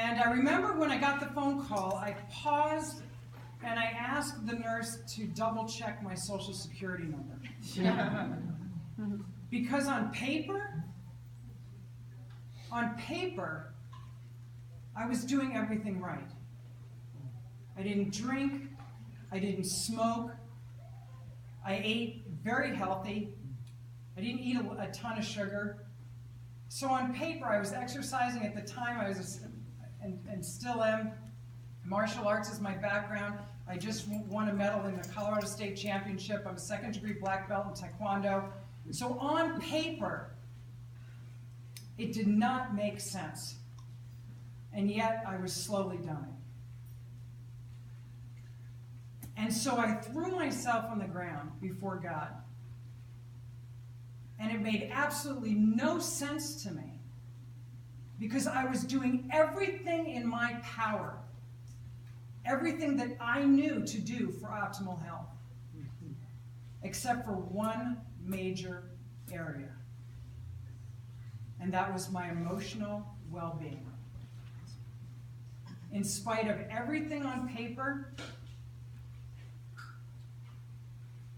And I remember when I got the phone call, I paused and I asked the nurse to double check my social security number. Because on paper, I was doing everything right. I didn't drink, I didn't smoke, I ate very healthy, I didn't eat a ton of sugar. So on paper, I was exercising at the time, and still am. Martial arts is my background. I just won a medal in the Colorado State Championship. I'm a second-degree black belt in Taekwondo. So on paper, it did not make sense. And yet, I was slowly dying. And so I threw myself on the ground before God. And it made absolutely no sense to me, because I was doing everything in my power, everything that I knew to do for optimal health, except for one major area, and that was my emotional well-being. In spite of everything on paper,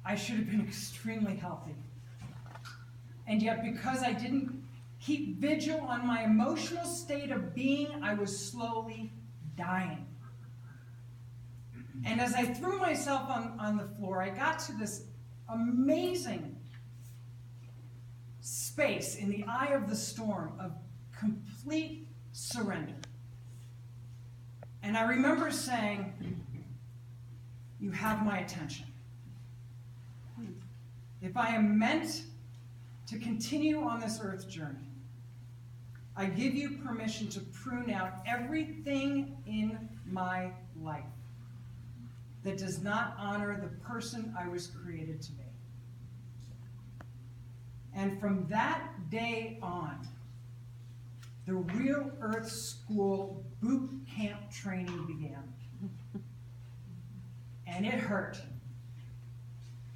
I should have been extremely healthy. And yet, because I didn't keep vigil on my emotional state of being, I was slowly dying. And as I threw myself on the floor, I got to this amazing space in the eye of the storm of complete surrender. And I remember saying, "You have my attention. If I am meant to continue on this earth journey, I give you permission to prune out everything in my life that does not honor the person I was created to be." And from that day on, the Real Earth School boot camp training began. And it hurt.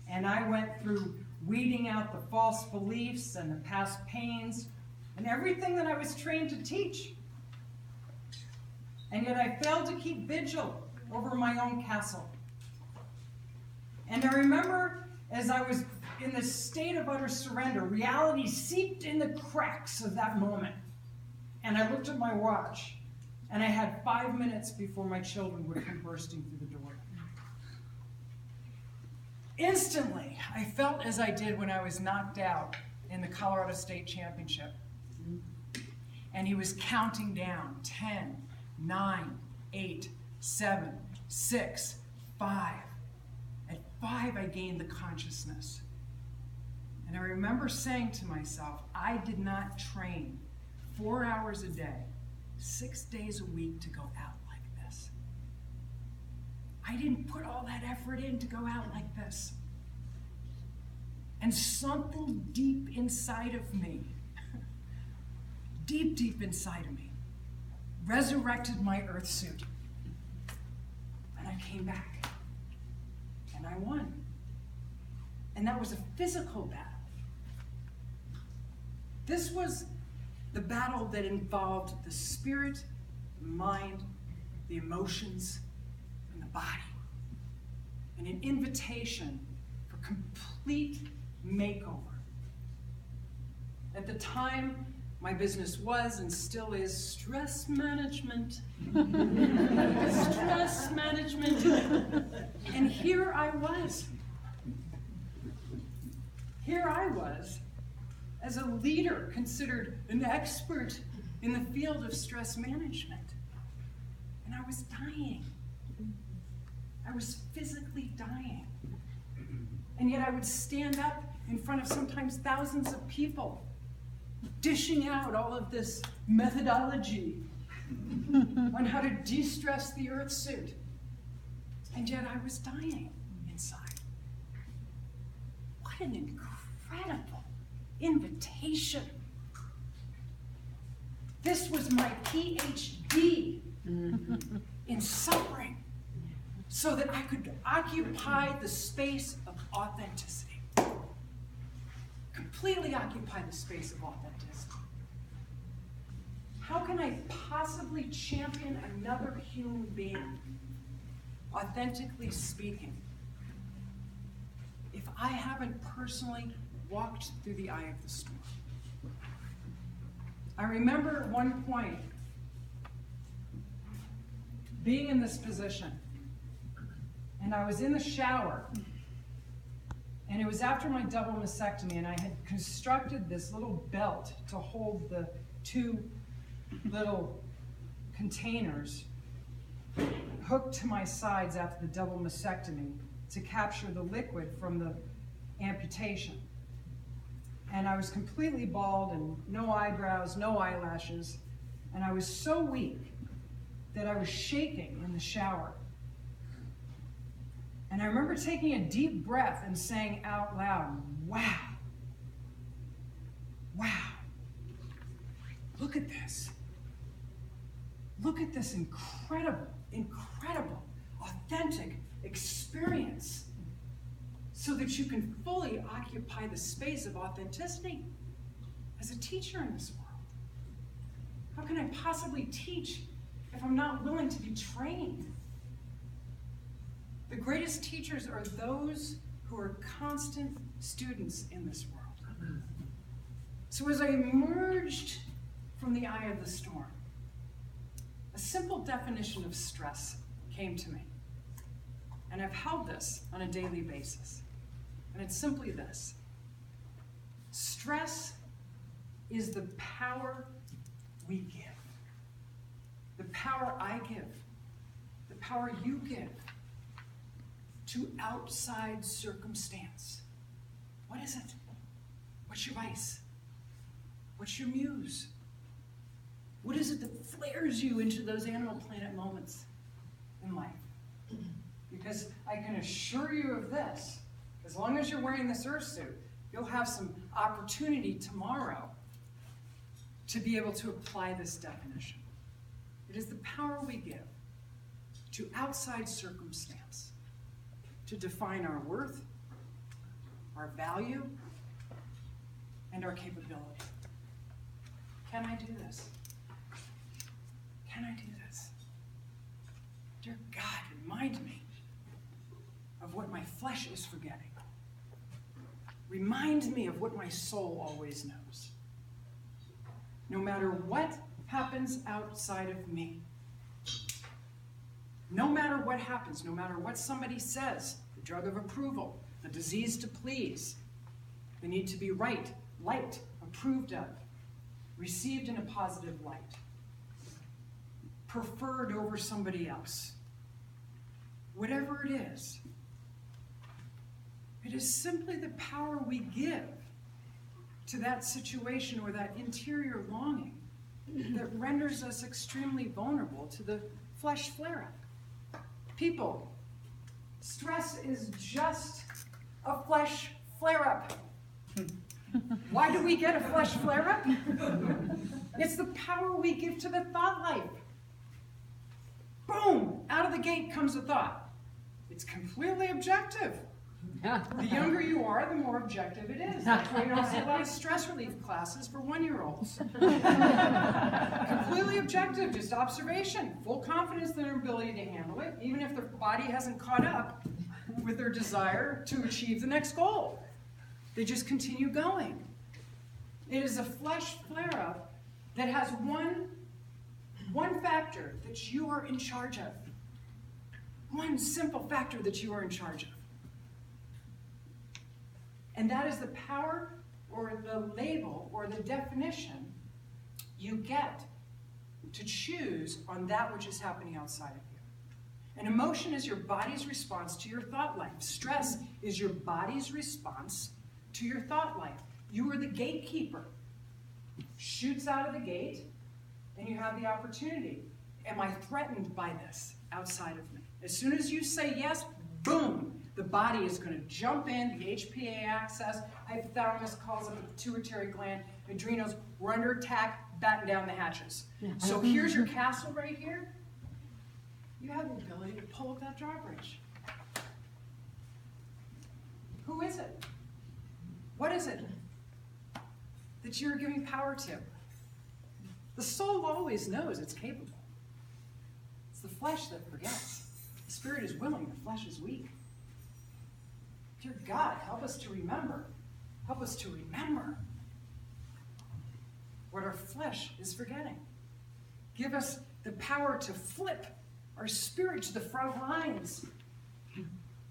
And I went through weeding out the false beliefs and the past pains and everything that I was trained to teach. And yet I failed to keep vigil over my own castle. And I remember, as I was in this state of utter surrender, reality seeped in the cracks of that moment. And I looked at my watch, and I had 5 minutes before my children would come bursting through the door. Instantly, I felt as I did when I was knocked out in the Colorado State Championship. And he was counting down 10, 9, 8, 7, 6, 5. At 5, I gained the consciousness. And I remember saying to myself, I did not train 4 hours a day, 6 days a week to go out like this. I didn't put all that effort in to go out like this. And something deep inside of me, deep inside of me, resurrected my earth suit. And I came back. And I won. And that was a physical battle. This was the battle that involved the spirit, the mind, the emotions, and the body. And an invitation for complete makeover. At the time, my business was and still is stress management. Stress management. And here I was. Here I was, as a leader considered an expert in the field of stress management. And I was dying. I was physically dying. And yet I would stand up in front of sometimes thousands of people, dishing out all of this methodology on how to de-stress the earth suit. And yet I was dying inside. What an incredible invitation. This was my PhD in suffering, so that I could occupy the space of authenticity. Completely occupy the space of authenticity. How can I possibly champion another human being, authentically speaking, if I haven't personally walked through the eye of the storm? I remember at one point being in this position, and I was in the shower, and it was after my double mastectomy, and I had constructed this little belt to hold the two little containers hooked to my sides after the double mastectomy to capture the liquid from the amputation. And I was completely bald and no eyebrows, no eyelashes, and I was so weak that I was shaking in the shower. And I remember taking a deep breath and saying out loud, wow, wow, look at this. Look at this incredible, incredible, authentic experience so that you can fully occupy the space of authenticity as a teacher in this world. How can I possibly teach if I'm not willing to be trained? The greatest teachers are those who are constant students in this world. So as I emerged from the eye of the storm, a simple definition of stress came to me. And I've held this on a daily basis. And it's simply this. Stress is the power we give. The power I give. The power you give to outside circumstance. What is it? What's your vice? What's your muse? What is it that flares you into those Animal Planet moments in life? Because I can assure you of this, as long as you're wearing this earth suit, you'll have some opportunity tomorrow to be able to apply this definition. It is the power we give to outside circumstance to define our worth, our value, and our capability. Can I do this? Can I do this? Dear God, remind me of what my flesh is forgetting. Remind me of what my soul always knows. No matter what happens outside of me, no matter what happens, no matter what somebody says, the drug of approval, the disease to please, the need to be right, liked, approved of, received in a positive light, preferred over somebody else, whatever it is simply the power we give to that situation or that interior longing that renders us extremely vulnerable to the flesh flare-up. People, stress is just a flesh flare-up. Why do we get a flesh flare-up? It's the power we give to the thought life. Boom! Out of the gate comes a thought. It's completely objective. The younger you are, the more objective it is. That's why you don't see a lot of stress relief classes for 1-year-olds. Completely objective, just observation. Full confidence in their ability to handle it, even if their body hasn't caught up with their desire to achieve the next goal. They just continue going. It is a flesh flare-up that has one factor that you are in charge of. One simple factor that you are in charge of. And that is the power or the label or the definition you get to choose on that which is happening outside of you. An emotion is your body's response to your thought life. Stress is your body's response to your thought life. You are the gatekeeper. Shoots out of the gate, and you have the opportunity. Am I threatened by this outside of me? As soon as you say yes, boom, the body is going to jump in, the HPA axis, hypothalamus calls up the pituitary gland, adrenals, we're under attack, batten down the hatches. Yeah. So here's your castle right here. You have the ability to pull up that drawbridge. Who is it? What is it that you're giving power to? The soul always knows it's capable. It's the flesh that forgets. The spirit is willing, the flesh is weak. Dear God, help us to remember. Help us to remember what our flesh is forgetting. Give us the power to flip our spirit to the front lines,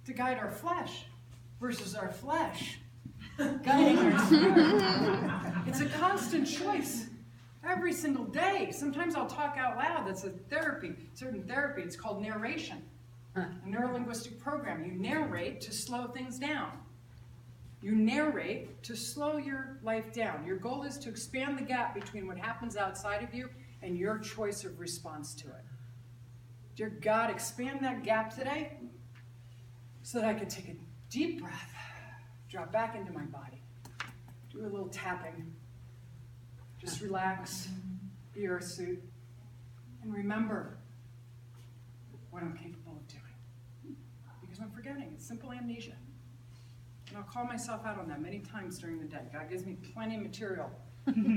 to guide our flesh versus our flesh guiding our spirit. It's a constant choice every single day. Sometimes I'll talk out loud. That's a therapy, certain therapy. It's called narration, a neuro-linguistic program. You narrate to slow things down. You narrate to slow your life down. Your goal is to expand the gap between what happens outside of you and your choice of response to it. Dear God, expand that gap today so that I can take a deep breath, drop back into my body, do a little tapping, just relax, the earth suit, and remember what I'm capable of doing. Because I'm forgetting. It's simple amnesia. And I'll call myself out on that many times during the day. God gives me plenty of material.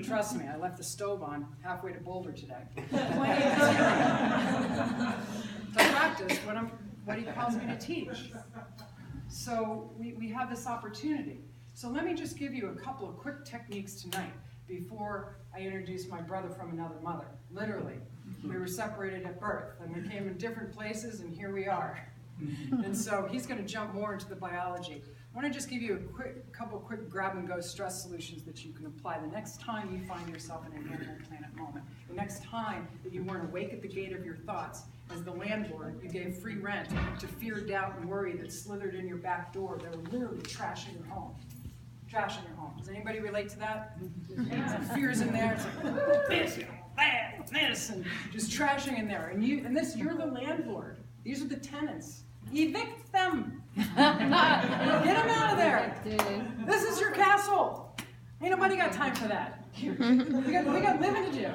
Trust me, I left the stove on halfway to Boulder today. Plenty of material to practice what he calls me to teach. So we have this opportunity. So let me just give you a couple of quick techniques tonight before I introduce my brother from another mother. Literally, we were separated at birth, and we came in different places, and here we are. And so he's going to jump more into the biology. I want to just give you a couple quick grab-and-go stress solutions that you can apply the next time you find yourself in an Animal Planet moment. The next time that you weren't awake at the gate of your thoughts. As the landlord, you gave free rent to fear, doubt, and worry that slithered in your back door. They were literally trashing your home. Trashing your home. Does anybody relate to that? Some fears in there. It's like, this, that, this, and just trashing in there. And you're the landlord. These are the tenants. Evict them. Get them out of there. This is your castle. Ain't nobody got time for that. We got living to do.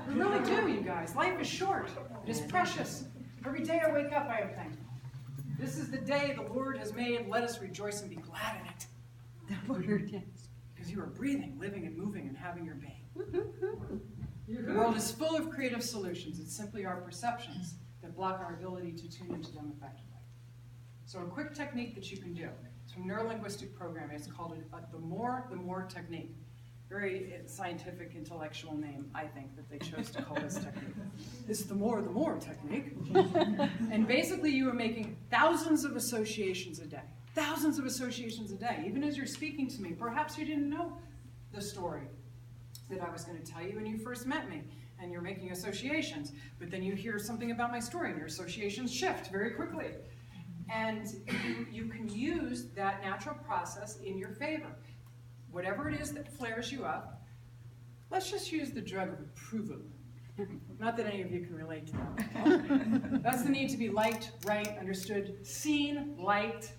We really do, you guys. Life is short. It is precious. Every day I wake up, I am thankful. This is the day the Lord has made. Let us rejoice and be glad in it. Because you are breathing, living, and moving, and having your being. The world is full of creative solutions. It's simply our perceptions that block our ability to tune into them effectively. So a quick technique that you can do. It's from neuro-linguistic programming. It's called the more technique. Very scientific, intellectual name, I think, that they chose to call this technique. It's the more technique. And basically you are making thousands of associations a day. Thousands of associations a day. Even as you're speaking to me, perhaps you didn't know the story that I was going to tell you when you first met me. And you're making associations. But then you hear something about my story and your associations shift very quickly. And you can use that natural process in your favor. Whatever it is that flares you up, let's just use the drug of approval. Not that any of you can relate to that. That's the need to be liked, right, understood, seen, liked,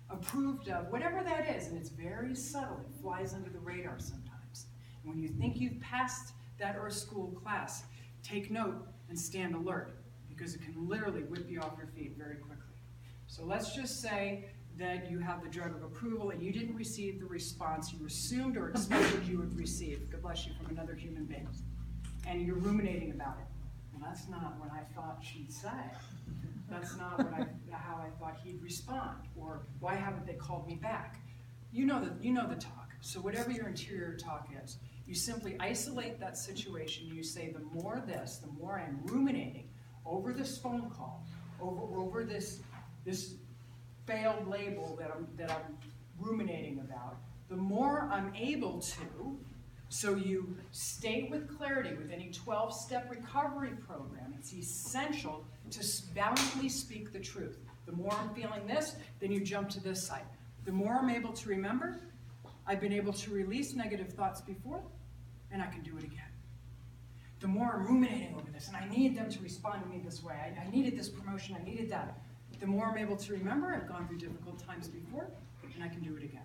approved of, whatever that is. And it's very subtle. It flies under the radar sometimes. And when you think you've passed that Earth School class, take note and stand alert, because it can literally whip you off your feet very quickly. So let's just say that you have the drug of approval and you didn't receive the response you assumed or expected you would receive, God bless you, from another human being. And you're ruminating about it. Well, that's not what I thought she'd say. That's not how I thought he'd respond. Or why haven't they called me back? You know the talk. So whatever your interior talk is, you simply isolate that situation. You say, the more I'm ruminating over this phone call, over this failed label that I'm ruminating about, the more I'm able to. So you state with clarity with any 12-step recovery program. It's essential to valiantly speak the truth. The more I'm feeling this, then you jump to this side. The more I'm able to remember, I've been able to release negative thoughts before, and I can do it again. The more I'm ruminating over this, and I need them to respond to me this way, I needed this promotion, I needed that. The more I'm able to remember, I've gone through difficult times before, and I can do it again.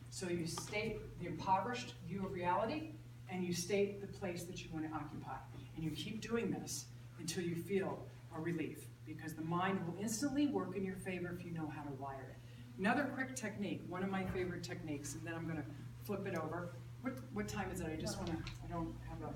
So you state the impoverished view of reality, and you state the place that you want to occupy. And you keep doing this until you feel a relief, because the mind will instantly work in your favor if you know how to wire it. Another quick technique, one of my favorite techniques, and then I'm going to flip it over. What time is it? I don't have a...